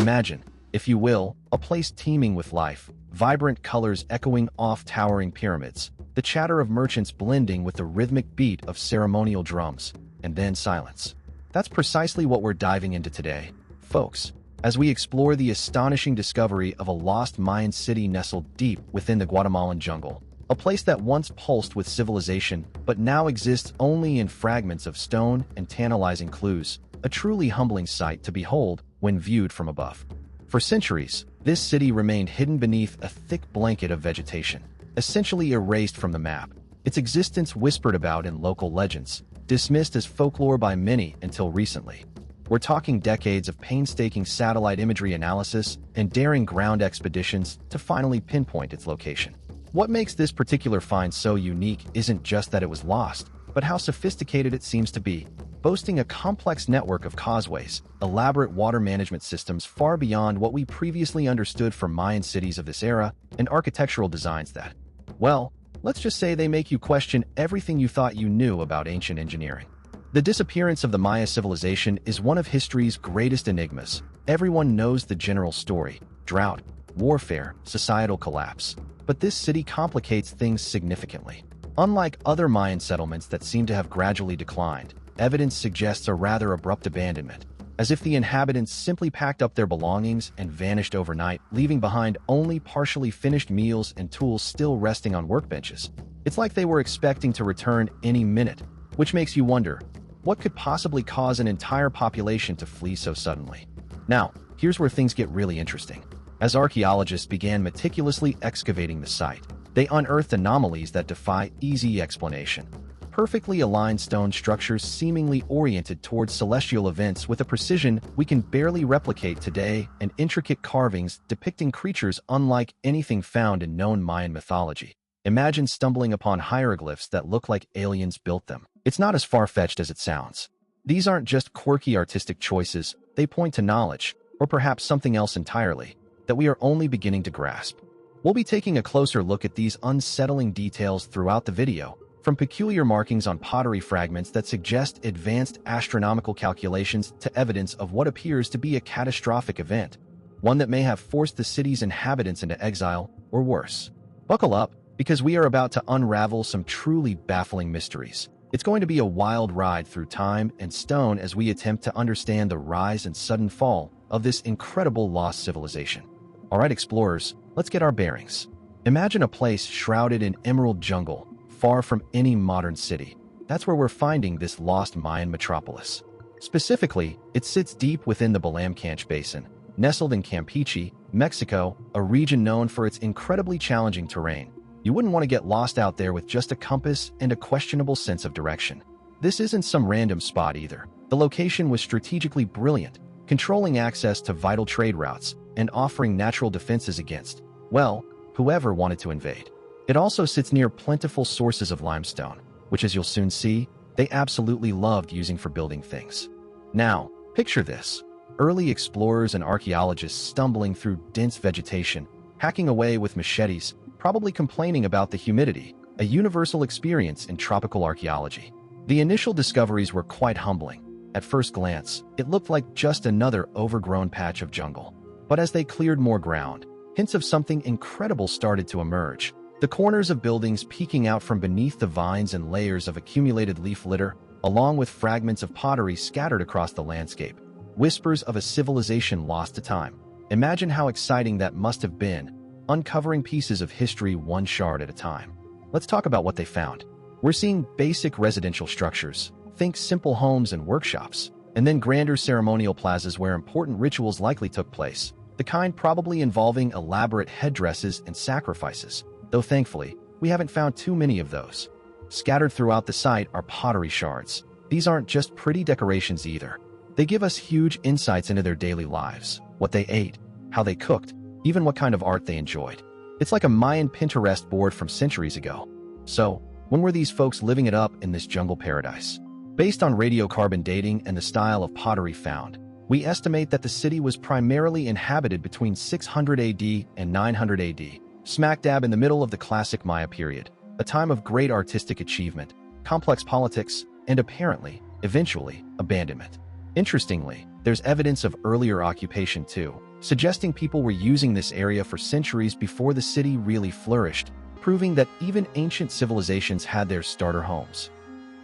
Imagine, if you will, a place teeming with life, vibrant colors echoing off towering pyramids, the chatter of merchants blending with the rhythmic beat of ceremonial drums, and then silence. That's precisely what we're diving into today, folks, as we explore the astonishing discovery of a lost Mayan city nestled deep within the Guatemalan jungle. A place that once pulsed with civilization, but now exists only in fragments of stone and tantalizing clues, a truly humbling sight to behold when viewed from above. For centuries, this city remained hidden beneath a thick blanket of vegetation, essentially erased from the map, its existence whispered about in local legends, dismissed as folklore by many until recently. We're talking decades of painstaking satellite imagery analysis and daring ground expeditions to finally pinpoint its location. What makes this particular find so unique isn't just that it was lost, but how sophisticated it seems to be, boasting a complex network of causeways, elaborate water management systems far beyond what we previously understood from Mayan cities of this era, and architectural designs that, well, let's just say they make you question everything you thought you knew about ancient engineering. The disappearance of the Maya civilization is one of history's greatest enigmas. Everyone knows the general story: drought, warfare, societal collapse. But this city complicates things significantly. Unlike other Mayan settlements that seem to have gradually declined, evidence suggests a rather abrupt abandonment, as if the inhabitants simply packed up their belongings and vanished overnight, leaving behind only partially finished meals and tools still resting on workbenches. It's like they were expecting to return any minute, which makes you wonder, what could possibly cause an entire population to flee so suddenly? Now, here's where things get really interesting. As archaeologists began meticulously excavating the site, they unearthed anomalies that defy easy explanation. Perfectly aligned stone structures seemingly oriented towards celestial events with a precision we can barely replicate today, and intricate carvings depicting creatures unlike anything found in known Mayan mythology. Imagine stumbling upon hieroglyphs that look like aliens built them. It's not as far-fetched as it sounds. These aren't just quirky artistic choices, they point to knowledge, or perhaps something else entirely, that we are only beginning to grasp. We'll be taking a closer look at these unsettling details throughout the video, from peculiar markings on pottery fragments that suggest advanced astronomical calculations to evidence of what appears to be a catastrophic event, one that may have forced the city's inhabitants into exile, or worse. Buckle up, because we are about to unravel some truly baffling mysteries. It's going to be a wild ride through time and stone as we attempt to understand the rise and sudden fall of this incredible lost civilization. All right, explorers, let's get our bearings. Imagine a place shrouded in emerald jungle, far from any modern city. That's where we're finding this lost Mayan metropolis. Specifically, it sits deep within the Balamcanch Basin, nestled in Campeche, Mexico, a region known for its incredibly challenging terrain. You wouldn't want to get lost out there with just a compass and a questionable sense of direction. This isn't some random spot either. The location was strategically brilliant, controlling access to vital trade routes and offering natural defenses against, well, whoever wanted to invade. It also sits near plentiful sources of limestone, which, as you'll soon see, they absolutely loved using for building things. Now, picture this: early explorers and archaeologists stumbling through dense vegetation, hacking away with machetes, probably complaining about the humidity, a universal experience in tropical archaeology. The initial discoveries were quite humbling. At first glance, it looked like just another overgrown patch of jungle. But as they cleared more ground, hints of something incredible started to emerge. The corners of buildings peeking out from beneath the vines and layers of accumulated leaf litter, along with fragments of pottery scattered across the landscape. Whispers of a civilization lost to time. Imagine how exciting that must have been, uncovering pieces of history one shard at a time. Let's talk about what they found. We're seeing basic residential structures, think simple homes and workshops, and then grander ceremonial plazas where important rituals likely took place, the kind probably involving elaborate headdresses and sacrifices, though thankfully, we haven't found too many of those. Scattered throughout the site are pottery shards. These aren't just pretty decorations either. They give us huge insights into their daily lives, what they ate, how they cooked, even what kind of art they enjoyed. It's like a Mayan Pinterest board from centuries ago. So, when were these folks living it up in this jungle paradise? Based on radiocarbon dating and the style of pottery found, we estimate that the city was primarily inhabited between 600 AD and 900 AD, smack dab in the middle of the classic Maya period, a time of great artistic achievement, complex politics, and apparently, eventually, abandonment. Interestingly, there's evidence of earlier occupation too, suggesting people were using this area for centuries before the city really flourished, proving that even ancient civilizations had their starter homes.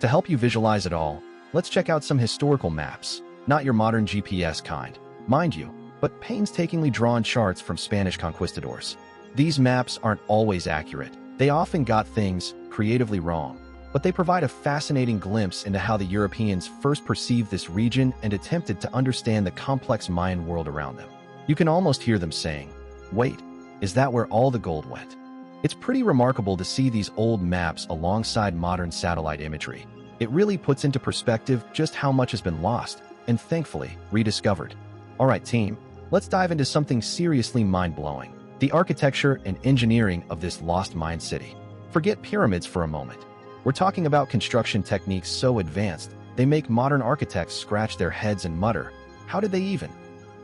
To help you visualize it all, let's check out some historical maps, not your modern GPS kind, mind you, but painstakingly drawn charts from Spanish conquistadors. These maps aren't always accurate. They often got things creatively wrong, but they provide a fascinating glimpse into how the Europeans first perceived this region and attempted to understand the complex Mayan world around them. You can almost hear them saying, "Wait, is that where all the gold went?" It's pretty remarkable to see these old maps alongside modern satellite imagery. It really puts into perspective just how much has been lost and, thankfully, rediscovered. All right, team, let's dive into something seriously mind-blowing: the architecture and engineering of this lost Mayan city. Forget pyramids for a moment. We're talking about construction techniques so advanced, they make modern architects scratch their heads and mutter, "How did they even?"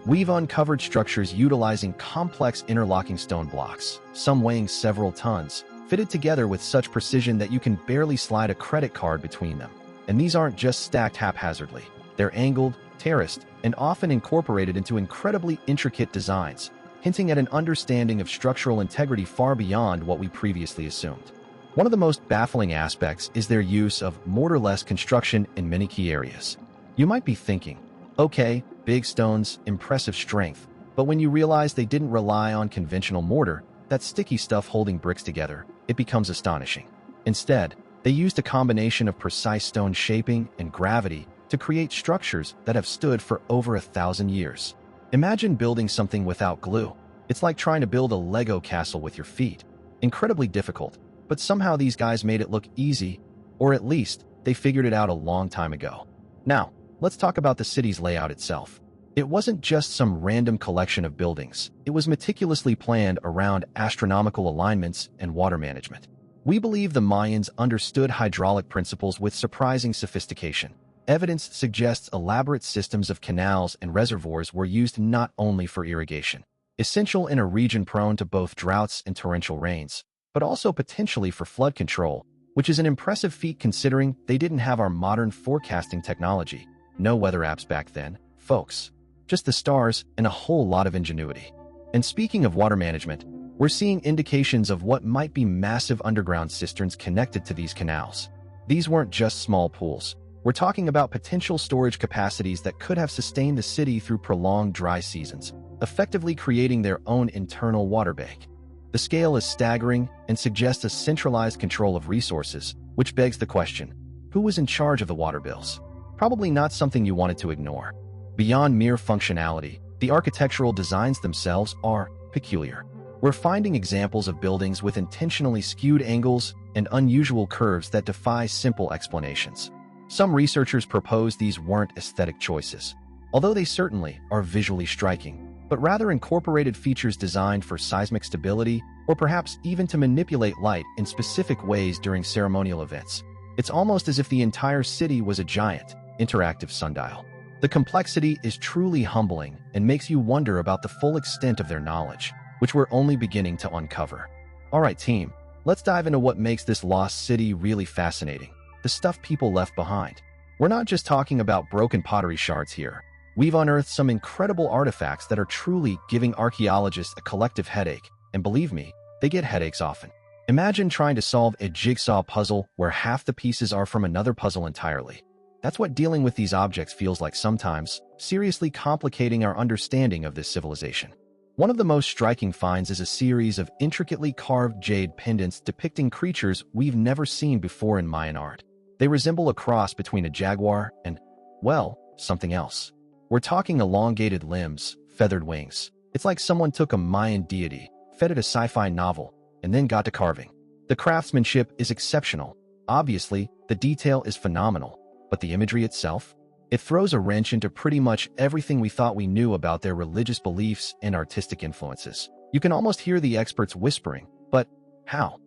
We've uncovered structures utilizing complex interlocking stone blocks, some weighing several tons, fitted together with such precision that you can barely slide a credit card between them. And these aren't just stacked haphazardly. They're angled, terraced, and often incorporated into incredibly intricate designs, hinting at an understanding of structural integrity far beyond what we previously assumed. One of the most baffling aspects is their use of mortar-less construction in many key areas. You might be thinking, okay, big stones, impressive strength, but when you realize they didn't rely on conventional mortar, that sticky stuff holding bricks together, it becomes astonishing. Instead, they used a combination of precise stone shaping and gravity to create structures that have stood for over 1,000 years. Imagine building something without glue. It's like trying to build a Lego castle with your feet. Incredibly difficult, but somehow these guys made it look easy, or at least they figured it out a long time ago. Now, let's talk about the city's layout itself. It wasn't just some random collection of buildings. It was meticulously planned around astronomical alignments and water management. We believe the Mayans understood hydraulic principles with surprising sophistication. Evidence suggests elaborate systems of canals and reservoirs were used not only for irrigation, essential in a region prone to both droughts and torrential rains, but also potentially for flood control, which is an impressive feat considering they didn't have our modern forecasting technology. No weather apps back then, folks. Just the stars and a whole lot of ingenuity. And speaking of water management, we're seeing indications of what might be massive underground cisterns connected to these canals. These weren't just small pools. We're talking about potential storage capacities that could have sustained the city through prolonged dry seasons, effectively creating their own internal water bank. The scale is staggering and suggests a centralized control of resources, which begs the question, who was in charge of the water bills? Probably not something you wanted to ignore. Beyond mere functionality, the architectural designs themselves are peculiar. We're finding examples of buildings with intentionally skewed angles and unusual curves that defy simple explanations. Some researchers propose these weren't aesthetic choices, although they certainly are visually striking, but rather incorporated features designed for seismic stability or perhaps even to manipulate light in specific ways during ceremonial events. It's almost as if the entire city was a giant, interactive sundial. The complexity is truly humbling and makes you wonder about the full extent of their knowledge, which we're only beginning to uncover. All right, team, let's dive into what makes this lost city really fascinating: the stuff people left behind. We're not just talking about broken pottery shards here. We've unearthed some incredible artifacts that are truly giving archaeologists a collective headache, and believe me, they get headaches often. Imagine trying to solve a jigsaw puzzle where half the pieces are from another puzzle entirely. That's what dealing with these objects feels like sometimes, seriously complicating our understanding of this civilization. One of the most striking finds is a series of intricately carved jade pendants depicting creatures we've never seen before in Mayan art. They resemble a cross between a jaguar and, well, something else. We're talking elongated limbs, feathered wings. It's like someone took a Mayan deity, fed it a sci-fi novel, and then got to carving. The craftsmanship is exceptional. Obviously, the detail is phenomenal. But the imagery itself? It throws a wrench into pretty much everything we thought we knew about their religious beliefs and artistic influences. You can almost hear the experts whispering, but how?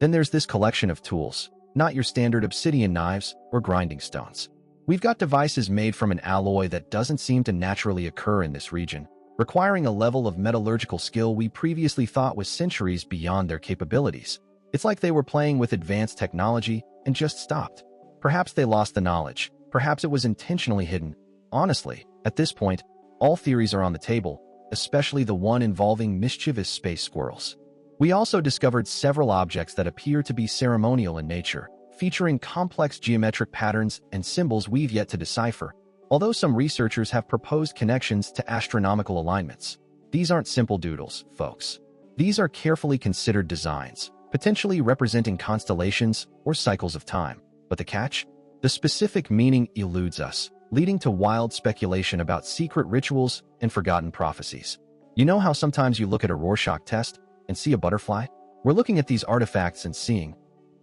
Then there's this collection of tools, not your standard obsidian knives or grinding stones. We've got devices made from an alloy that doesn't seem to naturally occur in this region, requiring a level of metallurgical skill we previously thought was centuries beyond their capabilities. It's like they were playing with advanced technology and just stopped. Perhaps they lost the knowledge. Perhaps it was intentionally hidden. Honestly, at this point, all theories are on the table, especially the one involving mischievous space squirrels. We also discovered several objects that appear to be ceremonial in nature, featuring complex geometric patterns and symbols we've yet to decipher, although some researchers have proposed connections to astronomical alignments. These aren't simple doodles, folks. These are carefully considered designs, potentially representing constellations or cycles of time. But the catch? The specific meaning eludes us, leading to wild speculation about secret rituals and forgotten prophecies. You know how sometimes you look at a Rorschach test and see a butterfly? We're looking at these artifacts and seeing,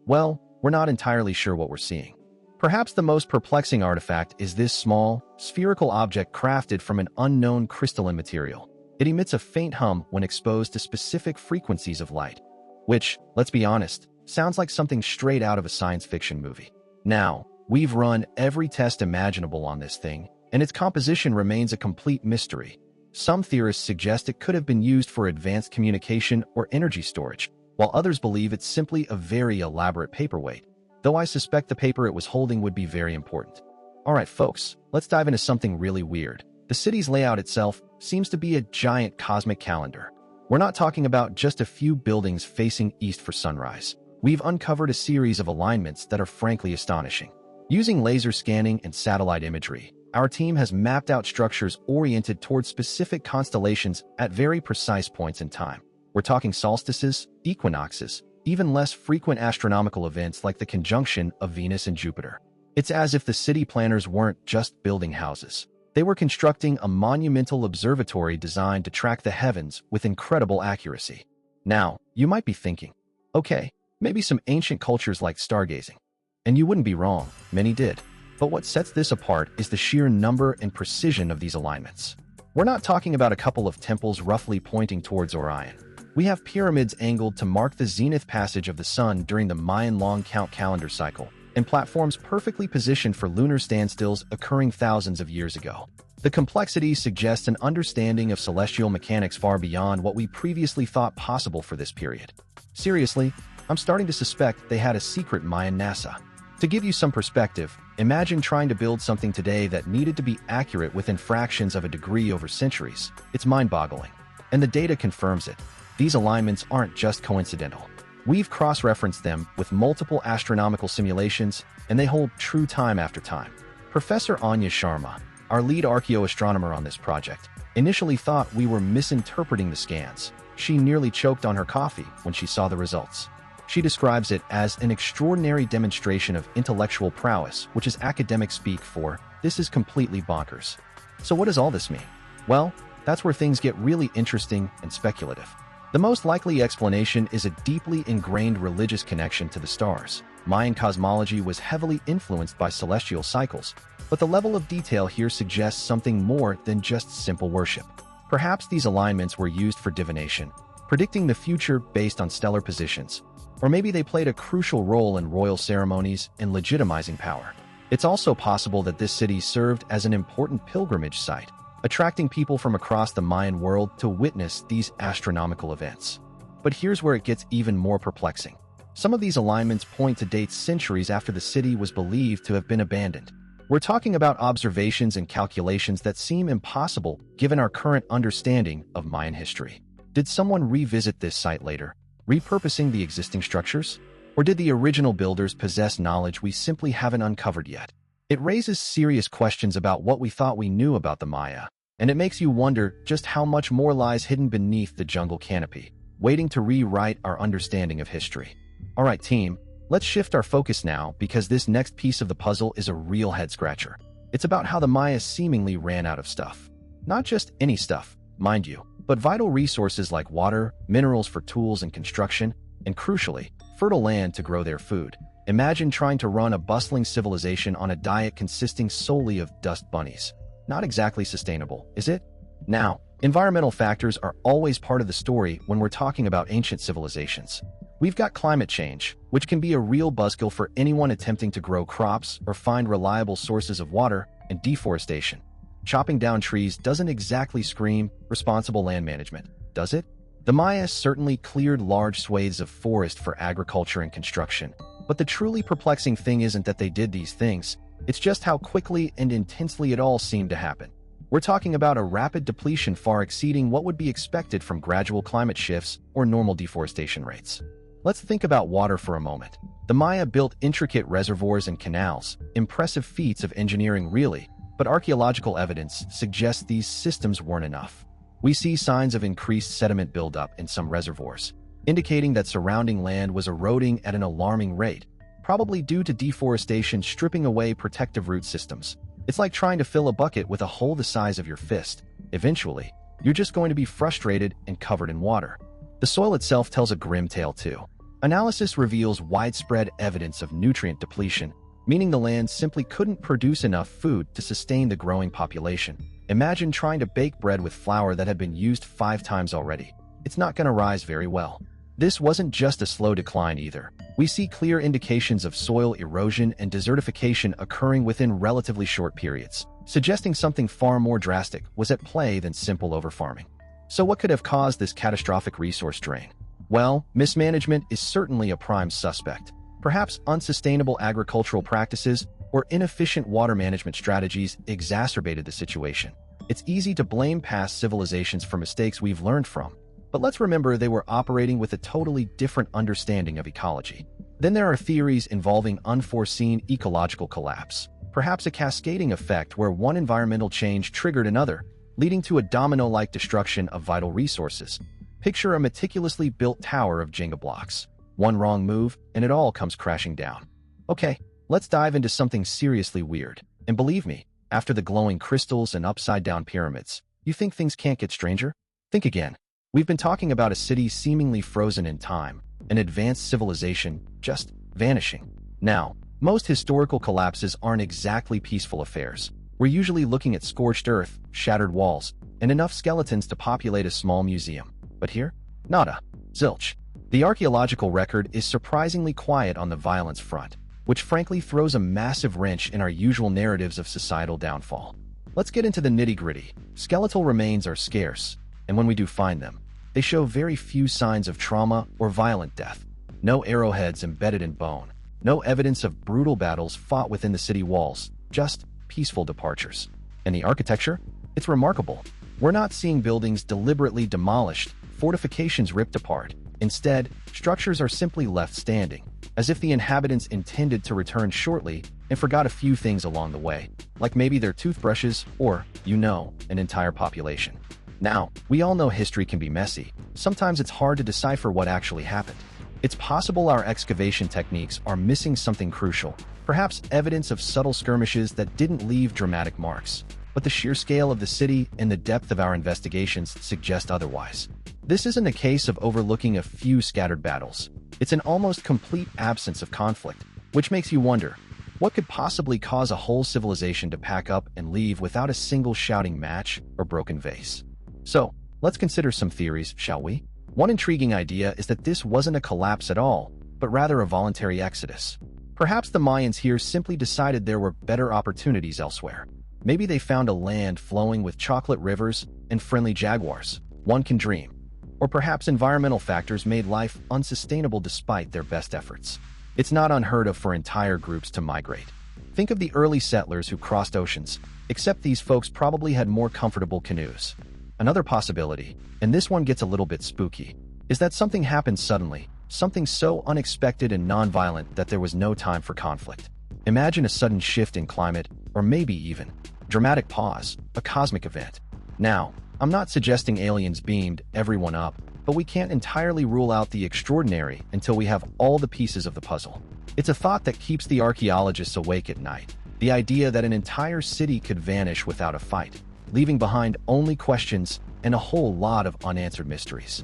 well, we're not entirely sure what we're seeing. Perhaps the most perplexing artifact is this small, spherical object crafted from an unknown crystalline material. It emits a faint hum when exposed to specific frequencies of light, which, let's be honest, sounds like something straight out of a science fiction movie. Now, we've run every test imaginable on this thing, and its composition remains a complete mystery. Some theorists suggest it could have been used for advanced communication or energy storage, while others believe it's simply a very elaborate paperweight, though I suspect the paper it was holding would be very important. Alright folks, let's dive into something really weird. The city's layout itself seems to be a giant cosmic calendar. We're not talking about just a few buildings facing east for sunrise. We've uncovered a series of alignments that are frankly astonishing. Using laser scanning and satellite imagery, our team has mapped out structures oriented towards specific constellations at very precise points in time. We're talking solstices, equinoxes, even less frequent astronomical events like the conjunction of Venus and Jupiter. It's as if the city planners weren't just building houses. They were constructing a monumental observatory designed to track the heavens with incredible accuracy. Now, you might be thinking, okay, maybe some ancient cultures like stargazing. And you wouldn't be wrong, many did. But what sets this apart is the sheer number and precision of these alignments. We're not talking about a couple of temples roughly pointing towards Orion. We have pyramids angled to mark the zenith passage of the sun during the Mayan long count calendar cycle, and platforms perfectly positioned for lunar standstills occurring thousands of years ago. The complexity suggests an understanding of celestial mechanics far beyond what we previously thought possible for this period. Seriously, I'm starting to suspect they had a secret Mayan NASA. To give you some perspective, imagine trying to build something today that needed to be accurate within fractions of a degree over centuries. It's mind-boggling. And the data confirms it. These alignments aren't just coincidental. We've cross-referenced them with multiple astronomical simulations, and they hold true time after time. Professor Anya Sharma, our lead archaeoastronomer on this project, initially thought we were misinterpreting the scans. She nearly choked on her coffee when she saw the results. She describes it as an extraordinary demonstration of intellectual prowess, which is academic speak for, this is completely bonkers. So what does all this mean? Well, that's where things get really interesting and speculative. The most likely explanation is a deeply ingrained religious connection to the stars. Mayan cosmology was heavily influenced by celestial cycles, but the level of detail here suggests something more than just simple worship. Perhaps these alignments were used for divination, predicting the future based on stellar positions, or maybe they played a crucial role in royal ceremonies and legitimizing power. It's also possible that this city served as an important pilgrimage site, attracting people from across the Mayan world to witness these astronomical events. But here's where it gets even more perplexing. Some of these alignments point to dates centuries after the city was believed to have been abandoned. We're talking about observations and calculations that seem impossible given our current understanding of Mayan history. Did someone revisit this site later, repurposing the existing structures? Or did the original builders possess knowledge we simply haven't uncovered yet? It raises serious questions about what we thought we knew about the Maya, and it makes you wonder just how much more lies hidden beneath the jungle canopy, waiting to rewrite our understanding of history. Alright team, let's shift our focus now because this next piece of the puzzle is a real head-scratcher. It's about how the Maya seemingly ran out of stuff. Not just any stuff, mind you, but vital resources like water, minerals for tools and construction, and crucially, fertile land to grow their food. Imagine trying to run a bustling civilization on a diet consisting solely of dust bunnies. Not exactly sustainable, is it? Now, environmental factors are always part of the story when we're talking about ancient civilizations. We've got climate change, which can be a real buzzkill for anyone attempting to grow crops or find reliable sources of water, and deforestation. Chopping down trees doesn't exactly scream responsible land management, does it? The Maya certainly cleared large swathes of forest for agriculture and construction. But the truly perplexing thing isn't that they did these things, it's just how quickly and intensely it all seemed to happen. We're talking about a rapid depletion far exceeding what would be expected from gradual climate shifts or normal deforestation rates. Let's think about water for a moment. The Maya built intricate reservoirs and canals, impressive feats of engineering really, but archaeological evidence suggests these systems weren't enough. We see signs of increased sediment buildup in some reservoirs, indicating that surrounding land was eroding at an alarming rate, probably due to deforestation stripping away protective root systems. It's like trying to fill a bucket with a hole the size of your fist. Eventually, you're just going to be frustrated and covered in water. The soil itself tells a grim tale too. Analysis reveals widespread evidence of nutrient depletion, meaning the land simply couldn't produce enough food to sustain the growing population. Imagine trying to bake bread with flour that had been used 5 times already. It's not going to rise very well. This wasn't just a slow decline either. We see clear indications of soil erosion and desertification occurring within relatively short periods, suggesting something far more drastic was at play than simple overfarming. So what could have caused this catastrophic resource drain? Well, mismanagement is certainly a prime suspect. Perhaps unsustainable agricultural practices or inefficient water management strategies exacerbated the situation. It's easy to blame past civilizations for mistakes we've learned from, but let's remember they were operating with a totally different understanding of ecology. Then there are theories involving unforeseen ecological collapse, perhaps a cascading effect where one environmental change triggered another, leading to a domino-like destruction of vital resources. Picture a meticulously built tower of Jenga blocks. One wrong move, and it all comes crashing down. Okay, let's dive into something seriously weird. And believe me, after the glowing crystals and upside-down pyramids, you think things can't get stranger? Think again. We've been talking about a city seemingly frozen in time, an advanced civilization just vanishing. Now, most historical collapses aren't exactly peaceful affairs. We're usually looking at scorched earth, shattered walls, and enough skeletons to populate a small museum. But here, nada. Zilch. The archaeological record is surprisingly quiet on the violence front, which frankly throws a massive wrench in our usual narratives of societal downfall. Let's get into the nitty-gritty. Skeletal remains are scarce, and when we do find them, they show very few signs of trauma or violent death. No arrowheads embedded in bone, no evidence of brutal battles fought within the city walls, just peaceful departures. And the architecture? It's remarkable. We're not seeing buildings deliberately demolished, fortifications ripped apart. Instead, structures are simply left standing, as if the inhabitants intended to return shortly and forgot a few things along the way, like maybe their toothbrushes or, an entire population. Now, we all know history can be messy. Sometimes it's hard to decipher what actually happened. It's possible our excavation techniques are missing something crucial, perhaps evidence of subtle skirmishes that didn't leave dramatic marks. But the sheer scale of the city and the depth of our investigations suggest otherwise. This isn't a case of overlooking a few scattered battles. It's an almost complete absence of conflict, which makes you wonder, what could possibly cause a whole civilization to pack up and leave without a single shouting match or broken vase? So, let's consider some theories, shall we? One intriguing idea is that this wasn't a collapse at all, but rather a voluntary exodus. Perhaps the Mayans here simply decided there were better opportunities elsewhere. Maybe they found a land flowing with chocolate rivers and friendly jaguars. One can dream. Or perhaps environmental factors made life unsustainable despite their best efforts. It's not unheard of for entire groups to migrate. Think of the early settlers who crossed oceans, except these folks probably had more comfortable canoes. Another possibility, and this one gets a little bit spooky, is that something happened suddenly, something so unexpected and non-violent that there was no time for conflict. Imagine a sudden shift in climate, or maybe even dramatic pause, a cosmic event. Now, I'm not suggesting aliens beamed everyone up, but we can't entirely rule out the extraordinary until we have all the pieces of the puzzle. It's a thought that keeps the archaeologists awake at night, the idea that an entire city could vanish without a fight, leaving behind only questions and a whole lot of unanswered mysteries.